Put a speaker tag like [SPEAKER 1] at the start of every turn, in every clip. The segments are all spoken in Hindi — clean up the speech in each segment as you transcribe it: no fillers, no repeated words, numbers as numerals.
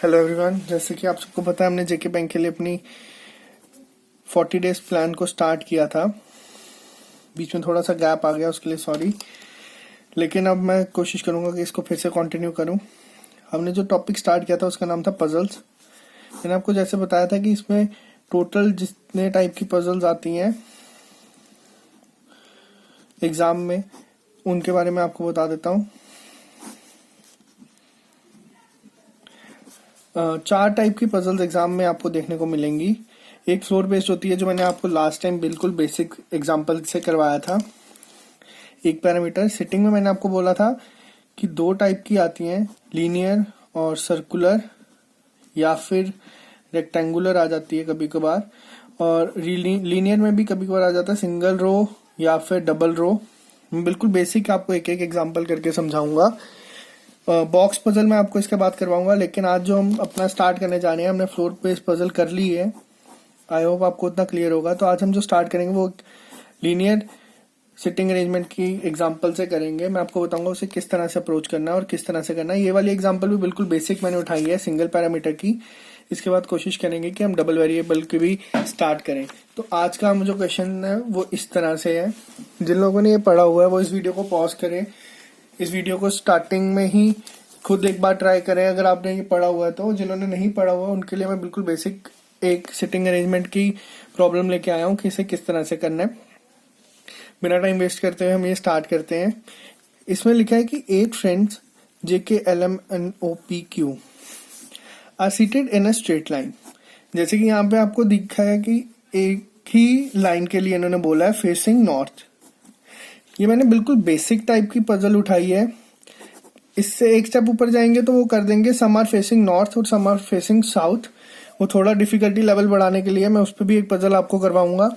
[SPEAKER 1] हेलो एवरीवन, जैसे कि आप सबको पता है हमने जेके बैंक के लिए अपनी 40 डेज प्लान को स्टार्ट किया था। बीच में थोड़ा सा गैप आ गया, उसके लिए सॉरी। लेकिन अब मैं कोशिश करूंगा कि इसको फिर से कंटिन्यू करूं। हमने जो टॉपिक स्टार्ट किया था उसका नाम था पजल्स। मैंने आपको जैसे बताया था कि इसमें टोटल जितने टाइप की पजल्स आती हैं एग्जाम में उनके बारे में आपको बता देता हूँ। 4 टाइप की पजल्स एग्जाम में आपको देखने को मिलेंगी। एक फ्लोर बेस्ड होती है जो मैंने आपको लास्ट टाइम बिल्कुल बेसिक एग्जांपल से करवाया था। एक पैरामीटर सिटिंग में मैंने आपको बोला था कि 2 टाइप की आती हैं, लीनियर और सर्कुलर, या फिर रेक्टेंगुलर आ जाती है कभी कभार, और लीनियर में भी कभी कभार आ जाता है सिंगल रो या फिर डबल रो। मैं बिल्कुल बेसिक आपको एक एक एग्जाम्पल करके समझाऊंगा। बॉक्स पजल में आपको इसके बाद करवाऊंगा, लेकिन आज जो हम अपना स्टार्ट करने जा रहे हैं, हमने फ्लोर बेस्ड पजल कर ली है। आई होप आपको उतना क्लियर होगा। तो आज हम जो स्टार्ट करेंगे वो लीनियर सिटिंग अरेंजमेंट की एग्जांपल से करेंगे। मैं आपको बताऊंगा उसे किस तरह से अप्रोच करना है और किस तरह से करना है। ये वाली एग्जांपल भी बिल्कुल बेसिक मैंने उठाई है, सिंगल पैरामीटर की। इसके बाद कोशिश करेंगे कि हम डबल वेरिएबल की भी स्टार्ट करें। तो आज का हम जो क्वेश्चन है वो इस तरह से है। जिन लोगों ने ये पढ़ा हुआ है वो इस वीडियो को पॉज करें, इस वीडियो को स्टार्टिंग में ही खुद एक बार ट्राई करें अगर आपने ये पढ़ा हुआ है तो। जिन्होंने नहीं पढ़ा हुआ उनके लिए मैं बिल्कुल बेसिक एक सिटिंग अरेंजमेंट की प्रॉब्लम लेके आया हूँ कि इसे किस तरह से करना है। बिना टाइम वेस्ट करते हुए हम ये स्टार्ट करते हैं। इसमें लिखा है कि 8 friends JKLMNOPQ are seated in a straight line. जैसे कि यहाँ पे आपको दिखा है कि एक ही लाइन के लिए इन्होंने बोला है फेसिंग नॉर्थ। ये मैंने बिल्कुल बेसिक टाइप की पजल उठाई है। इससे एक स्टेप ऊपर जाएंगे तो वो कर देंगे सम आर फेसिंग नॉर्थ और सम आर फेसिंग साउथ। वो थोड़ा डिफिकल्टी लेवल बढ़ाने के लिए मैं उस पर भी एक पजल आपको करवाऊंगा।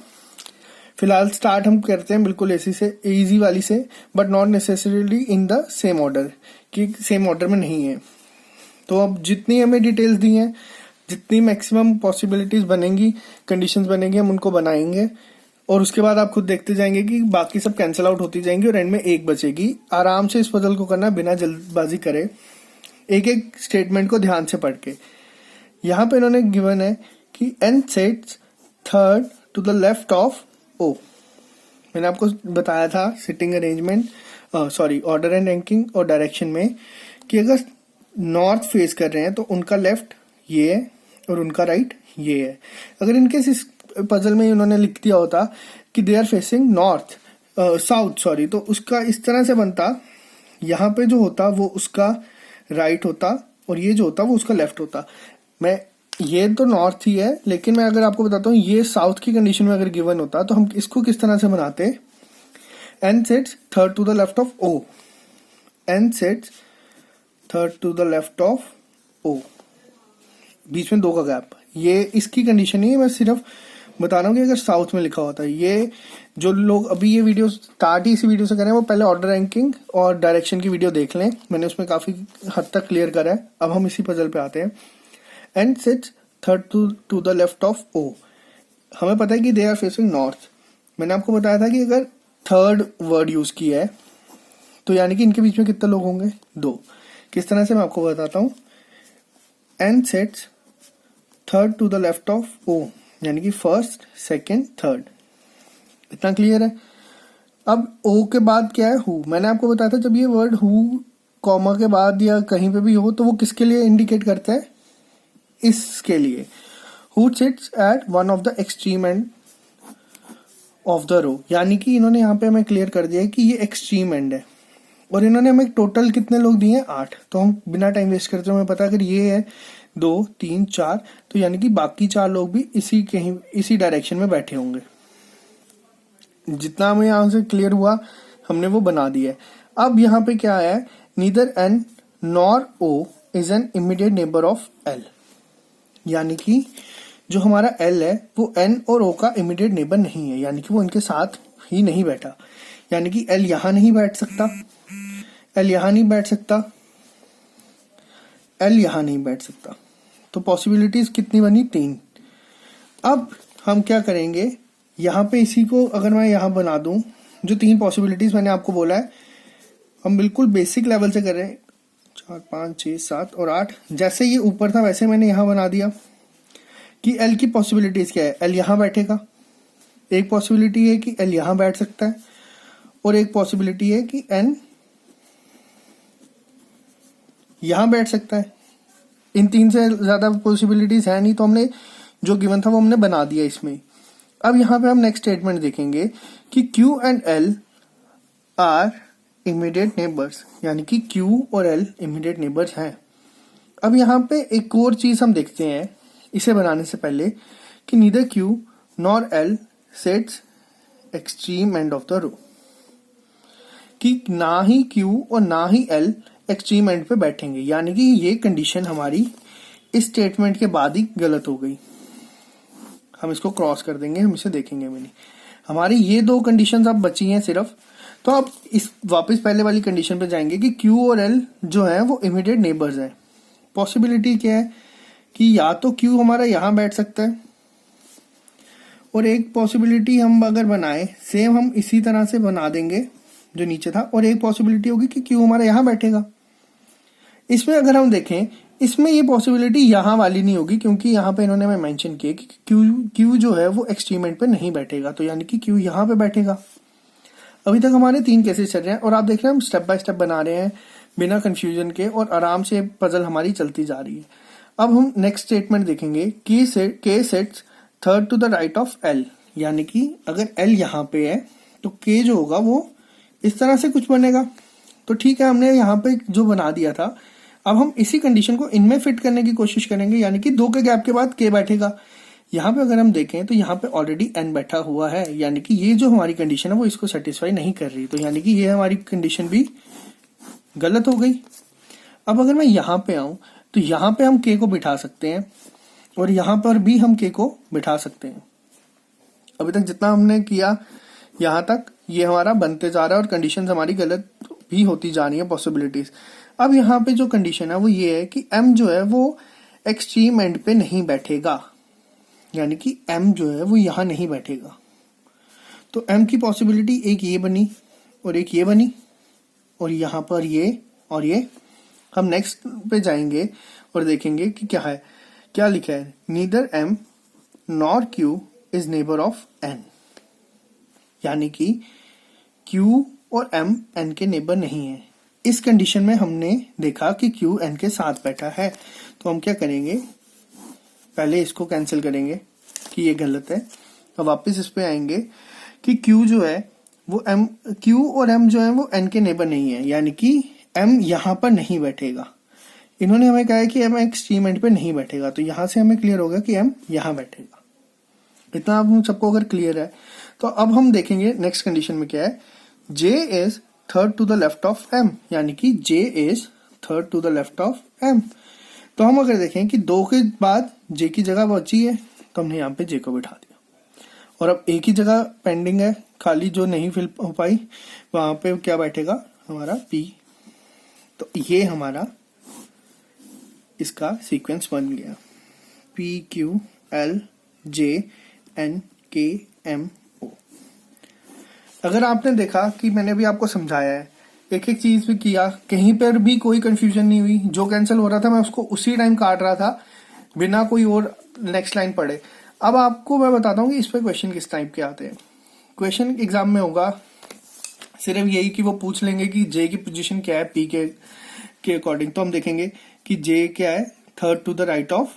[SPEAKER 1] फिलहाल स्टार्ट हम करते हैं बिल्कुल इजी वाली से, but not necessarily in the same order, कि सेम ऑर्डर में नहीं है। तो अब जितनी हमें डिटेल्स दी हैं, जितनी मैक्सिमम पॉसिबिलिटीज बनेंगी, कंडीशंस बनेंगी, हम उनको बनाएंगे। और उसके बाद आप खुद देखते जाएंगे कि बाकी सब कैंसिल आउट होती जाएंगी और एंड में एक बचेगी। आराम से इस पजल को करना, बिना जल्दबाजी करे, एक एक स्टेटमेंट को ध्यान से पढ़ के। यहाँ पे इन्होंने गिवन है कि n sits third to the left of O। मैंने आपको बताया था sitting arrangement order and ranking और डायरेक्शन में कि अगर नॉर्थ फेस कर रहे हैं तो उनका लेफ्ट ये है और उनका राइट ये है। अगर इनके इस पजल में उन्होंने लिख दिया होता कि they are facing north south तो उसका इस तरह से बनता, यहाँ पे जो होता वो उसका राइट होता और ये जो होता वो उसका लेफ्ट होता। मैं ये तो नॉर्थ ही है, लेकिन मैं अगर आपको बताता हूँ ये साउथ की कंडीशन में अगर गिवन होता तो हम इसको किस तरह से बनाते। n sits third to the left of O, n sits third to the left of O, बीच में 2 का गैप। ये इसकी कंडीशन नहीं है, मैं सिर्फ बता रहा हूँ कि अगर साउथ में लिखा होता है। ये जो लोग अभी ये वीडियो स्टार्ट ही इसी वीडियो से करें वो पहले ऑर्डर रैंकिंग और डायरेक्शन की वीडियो देख लें, मैंने उसमें काफी हद तक क्लियर करा है। अब हम इसी पजल पे आते हैं। And sits third to the left of O। हमें पता है कि दे आर फेसिंग नॉर्थ। मैंने आपको बताया था कि अगर थर्ड वर्ड यूज किया है तो यानी कि इनके बीच में कितने लोग होंगे, 2। किस तरह से मैं आपको बताता हूँ। And sits third to the left of O, यानी कि फर्स्ट सेकेंड थर्ड। इतना क्लियर है। अब O के बाद क्या है, हु। मैंने आपको बताया था जब ये वर्ड हु कॉमा के बाद या कहीं पे भी हो तो वो किसके लिए इंडिकेट करता है, इसके लिए। Who sits at one of the extreme end of the row, यानी कि इन्होंने यहाँ पे हमें क्लियर कर दिया है कि ये एक्सट्रीम एंड है। और इन्होंने हमें टोटल कितने लोग दिए हैं, 8। तो हम बिना टाइम वेस्ट करते हमें पता अगर ये है 2 3 4, तो यानी कि बाकी 4 लोग भी इसी डायरेक्शन में बैठे होंगे। जितना हमें यहां से क्लियर हुआ हमने वो बना दिया है। अब यहाँ पे क्या है, neither n nor O is an immediate neighbour of L, यानी कि जो हमारा L है वो N और O का इमीडिएट नेबर नहीं है, यानी कि वो इनके साथ ही नहीं बैठा। यानी कि L यहां नहीं बैठ सकता, L यहां नहीं बैठ सकता, L यहां नहीं बैठ सकता। तो पॉसिबिलिटीज कितनी बनी, 3। अब हम क्या करेंगे, यहाँ पे इसी को अगर मैं यहाँ बना दूं, जो 3 पॉसिबिलिटीज मैंने आपको बोला है हम बिल्कुल बेसिक लेवल से करें 4 5 6 7 और 8, जैसे ये ऊपर था वैसे मैंने यहाँ बना दिया कि एल की पॉसिबिलिटीज क्या है। एल यहाँ बैठेगा, एक पॉसिबिलिटी है कि एल यहाँ बैठ सकता है, और एक पॉसिबिलिटी है कि एन यहाँ बैठ सकता है। इन तीन से ज्यादा पॉसिबिलिटीज है नहीं, तो हमने जो गिवन था वो हमने बना दिया इसमें। अब यहाँ पे हम नेक्स्ट स्टेटमेंट देखेंगे कि Q and L are immediate neighbours, यानी कि Q और L इमीडिएट नेबर्स हैं। अब यहाँ पे एक और चीज हम देखते हैं इसे बनाने से पहले कि neither Q nor L sits extreme end of the row, कि ना ही Q और ना ही L एक्सट्रीम एंड पे बैठेंगे, यानी कि ये कंडीशन हमारी इस स्टेटमेंट के बाद ही गलत हो गई। हम इसको क्रॉस कर देंगे, हम इसे देखेंगे भी नहीं। हमारी ये दो कंडीशंस अब बची हैं सिर्फ। तो अब इस वापस पहले वाली कंडीशन पे जाएंगे कि Q और L जो है वो इमीडिएट नेबर्स हैं। पॉसिबिलिटी क्या है कि या तो Q हमारा यहाँ बैठ सकता है, और एक पॉसिबिलिटी हम अगर बनाए सेम हम इसी तरह से बना देंगे जो नीचे था, और एक पॉसिबिलिटी होगी कि Q हमारा यहाँ बैठेगा। इसमें अगर हम देखें, इसमें ये पॉसिबिलिटी यहाँ वाली नहीं होगी, क्योंकि यहाँ पे इन्होंने मैं मेंशन किया कि Q जो है वो एक्सट्रीम एंड पे नहीं बैठेगा, तो यानी कि Q यहाँ पे बैठेगा। अभी तक हमारे 3 केसेस चल रहे हैं, और आप देख रहे हैं हम स्टेप बाय स्टेप बना रहे हैं बिना कंफ्यूजन के, और आराम से पजल हमारी चलती जा रही है। अब हम नेक्स्ट स्टेटमेंट देखेंगे K sits third to the right of L, यानी कि अगर L यहाँ पे है तो K जो होगा वो इस तरह से कुछ बनेगा। तो ठीक है, हमने यहाँ पे जो बना दिया था, अब हम इसी कंडीशन को इनमें फिट करने की कोशिश करेंगे, यानी कि 2 के गैप के बाद K बैठेगा। यहाँ पे अगर हम देखें तो यहाँ पे ऑलरेडी N बैठा हुआ है, यानी कि ये जो हमारी कंडीशन है वो इसको सेटिस्फाई नहीं कर रही, तो यानी कि ये हमारी कंडीशन भी गलत हो गई। अब अगर मैं यहाँ पे आऊं तो यहाँ पे हम K को बिठा सकते हैं, और यहाँ पर भी हम K को बिठा सकते हैं। अभी तक जितना हमने किया यहाँ तक ये हमारा बनते जा रहा है, और कंडीशन हमारी गलत भी होती जा रही है पॉसिबिलिटीज। अब यहाँ पे जो कंडीशन है वो ये है कि M जो है वो एक्सट्रीम एंड पे नहीं बैठेगा, यानी कि M जो है वो यहाँ नहीं बैठेगा। तो M की पॉसिबिलिटी एक ये बनी और एक ये बनी, और यहाँ पर ये और ये। हम नेक्स्ट पे जाएंगे और देखेंगे कि क्या है, क्या लिखा है, neither M nor Q is neighbour of N, यानी कि Q और M N के नेबर नहीं है। इस कंडीशन में हमने देखा कि Q N के साथ बैठा है, तो हम क्या करेंगे, पहले इसको कैंसिल करेंगे कि ये गलत है। अब वापस इस पे आएंगे कि Q जो है वो Q और M जो है वो N के नेबर नहीं है, यानी कि M यहाँ पर नहीं बैठेगा। इन्होंने हमें कहा है कि M एक्सट्रीम एंड पे नहीं बैठेगा, तो यहाँ से हमें क्लियर होगा कि M यहाँ बैठेगा। इतना आप सबको अगर क्लियर है तो अब हम देखेंगे नेक्स्ट कंडीशन में क्या है, J is third to the left of M, यानी कि J is third to the left of M। तो हम अगर देखें कि 2 के बाद J की जगह बची है, तो हमने यहाँ पे J को बिठा दिया, और अब एक ही जगह पेंडिंग है खाली जो नहीं फिल हो पाई, वहां पे क्या बैठेगा हमारा P। तो ये हमारा इसका सीक्वेंस बन गया, P Q L J N K M O। अगर आपने देखा कि मैंने भी आपको समझाया है, एक एक चीज भी किया, कहीं पर भी कोई कंफ्यूजन नहीं हुई, जो कैंसिल हो रहा था मैं उसको उसी टाइम काट रहा था बिना कोई और नेक्स्ट लाइन पढ़े। अब आपको मैं बताता हूँ कि इस पे क्वेश्चन किस टाइप के आते हैं। क्वेश्चन एग्जाम में होगा सिर्फ यही कि वो पूछ लेंगे कि J की पोजीशन क्या है P के अकॉर्डिंग, तो हम देखेंगे कि J क्या है, third to the right of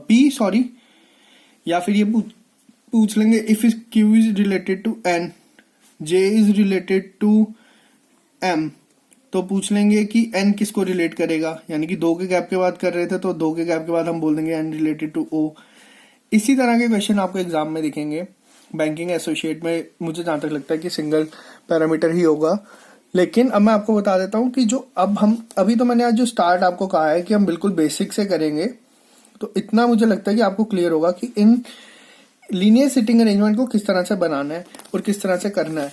[SPEAKER 1] P sorry, या फिर ये पूछ लेंगे if Q is related to N, J is related to M, तो पूछ लेंगे कि N किसको रिलेट करेगा, यानी कि 2 के गैप के बाद कर रहे थे तो 2 के गैप के बाद हम बोल देंगे N रिलेटेड टू O। इसी तरह के क्वेश्चन आपको एग्जाम में दिखेंगे। बैंकिंग एसोसिएट में मुझे जहां तक लगता है कि सिंगल पैरामीटर ही होगा, लेकिन अब मैं आपको बता देता हूं कि जो अब हम अभी तो मैंने आज जो स्टार्ट आपको कहा है कि हम बिल्कुल बेसिक से करेंगे, तो इतना मुझे लगता है कि आपको क्लियर होगा कि इन लीनियर सिटिंग अरेंजमेंट को किस तरह से बनाना है और किस तरह से करना है।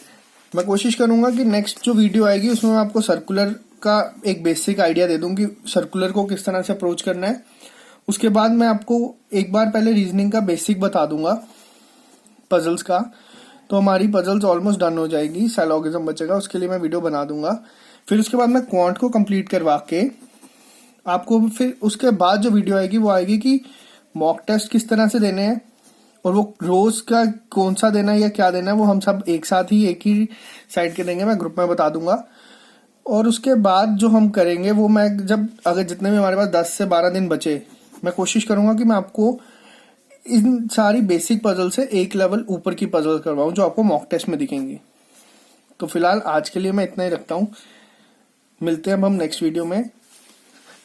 [SPEAKER 1] मैं कोशिश करूंगा कि नेक्स्ट जो वीडियो आएगी उसमें मैं आपको सर्कुलर का एक बेसिक आइडिया दे दूं कि सर्कुलर को किस तरह से अप्रोच करना है। उसके बाद मैं आपको एक बार पहले रीजनिंग का बेसिक बता दूंगा पजल्स का, तो हमारी पजल्स ऑलमोस्ट डन हो जाएगी। साइलॉगिज्म बचेगा, उसके लिए मैं वीडियो बना दूंगा। फिर उसके बाद मैं क्वांट को कंप्लीट करवा के आपको फिर उसके बाद जो वीडियो आएगी वो आएगी कि मॉक टेस्ट किस तरह से देने हैं और वो रोज का कौन सा देना है या क्या देना है वो हम सब एक साथ ही एक ही साइड के देंगे, मैं ग्रुप में बता दूंगा। और उसके बाद जो हम करेंगे वो मैं जब अगर जितने भी हमारे पास 10 से 12 दिन बचे, मैं कोशिश करूंगा कि मैं आपको इन सारी बेसिक पजल से एक लेवल ऊपर की पजल करवाऊं जो आपको मॉक टेस्ट में दिखेंगी। तो फिलहाल आज के लिए मैं इतना ही रखता हूँ, मिलते हैं अब हम नेक्स्ट वीडियो में।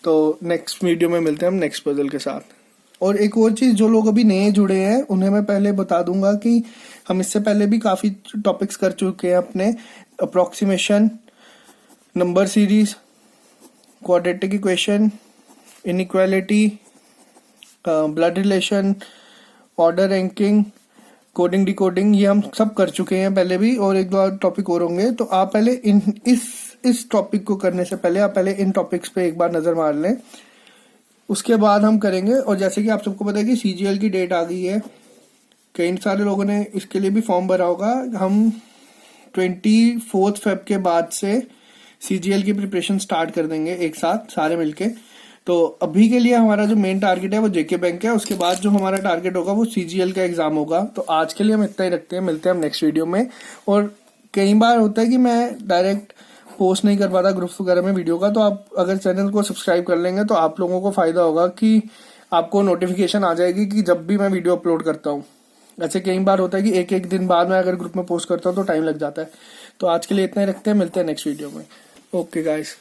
[SPEAKER 1] तो नेक्स्ट वीडियो में मिलते हैं हम नेक्स्ट पजल के साथ। और एक और चीज, जो लोग अभी नए जुड़े हैं उन्हें मैं पहले बता दूंगा कि हम इससे पहले भी काफी टॉपिक्स कर चुके हैं अपने, approximation, number series, quadratic equation, inequality, blood relation, order ranking, coding decoding, ये हम सब कर चुके हैं पहले भी, और एक दो टॉपिक और होंगे। तो आप पहले इस टॉपिक को करने से पहले आप पहले इन टॉपिक्स पे एक बार नजर मार लें, उसके बाद हम करेंगे। और जैसे कि आप सबको पता है कि सीजीएल की डेट आ गई है, कई सारे लोगों ने इसके लिए भी फॉर्म भरा होगा। हम 24 फेब के बाद से सीजीएल की प्रिपरेशन स्टार्ट कर देंगे एक साथ सारे मिलके। तो अभी के लिए हमारा जो मेन टारगेट है वो जेके बैंक है, उसके बाद जो हमारा टारगेट होगा वो सीजीएल का एग्जाम होगा। तो आज के लिए हम इतना ही रखते हैं, मिलते हैं हम नेक्स्ट वीडियो में। और कई बार होता है कि मैं डायरेक्ट पोस्ट नहीं कर पाता ग्रुप्स वगैरह में वीडियो का, तो आप अगर चैनल को सब्सक्राइब कर लेंगे तो आप लोगों को फायदा होगा कि आपको नोटिफिकेशन आ जाएगी कि जब भी मैं वीडियो अपलोड करता हूँ। ऐसे कई बार होता है कि एक एक दिन बाद मैं अगर ग्रुप में पोस्ट करता हूँ तो टाइम लग जाता है। तो आज के लिए इतना ही रखते हैं, मिलते हैं नेक्स्ट वीडियो में। Okay guys.